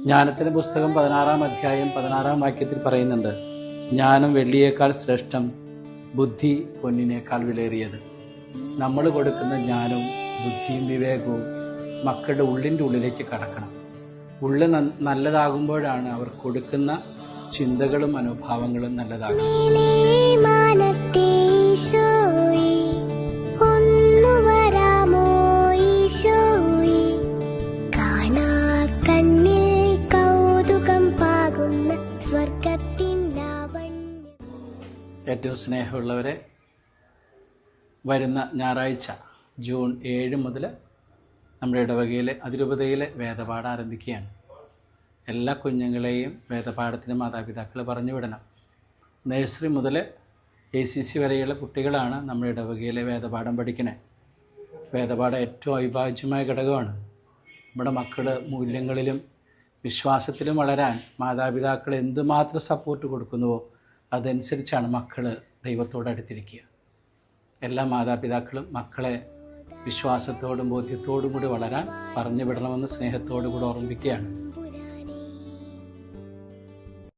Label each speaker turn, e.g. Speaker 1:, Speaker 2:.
Speaker 1: ജ്ഞാനത്തിൻ്റെ പുസ്തകം 16-ാം അധ്യായം 16-ാം വാക്യത്തിൽ പറയുന്നുണ്ട്, ജ്ഞാനം വെള്ളിയേക്കാൾ ശ്രേഷ്ഠം, ബുദ്ധി പൊന്നിനേക്കാൾ വിലയേറിയത്. നമ്മൾ കൊടുക്കുന്ന ജ്ഞാനവും ബുദ്ധിയും വിവേകവും മക്കളുടെ ഉള്ളിൻ്റെ ഉള്ളിലേക്ക് കടക്കണം. ഉള്ളിൽ നല്ലതാകുമ്പോഴാണ് അവർ കൊടുക്കുന്ന ചിന്തകളും മനോഭാവങ്ങളും നല്ലതാകും. ഏറ്റവും സ്നേഹമുള്ളവരെ, വരുന്ന ഞായറാഴ്ച ജൂൺ 7 മുതൽ നമ്മുടെ ഇടവകയിലെ അതിരൂപതയിലെ വേദപാഠം ആരംഭിക്കുകയാണ്. എല്ലാ കുഞ്ഞുങ്ങളെയും വേദപാഠത്തിന് മാതാപിതാക്കൾ പറഞ്ഞു വിടണം. നഴ്സറി മുതൽ ACC വരെയുള്ള കുട്ടികളാണ് നമ്മുടെ ഇടവകയിലെ വേദപാഠം പഠിക്കണേ. വേദപാഠം ഏറ്റവും അവിഭാജ്യമായ ഘടകമാണ്. നമ്മുടെ മക്കൾ മൂല്യങ്ങളിലും വിശ്വാസത്തിലും വളരാൻ മാതാപിതാക്കൾ എന്തുമാത്രം സപ്പോർട്ട് കൊടുക്കുന്നുവോ അതനുസരിച്ചാണ് മക്കൾ ദൈവത്തോട് അടുത്തിരിക്കുക. എല്ലാ മാതാപിതാക്കളും മക്കളെ വിശ്വാസത്തോടും ബോധ്യത്തോടും കൂടി വളരാൻ പറഞ്ഞു വിടണമെന്ന് സ്നേഹത്തോടു കൂടി ഓർമ്മിപ്പിക്കുകയാണ്.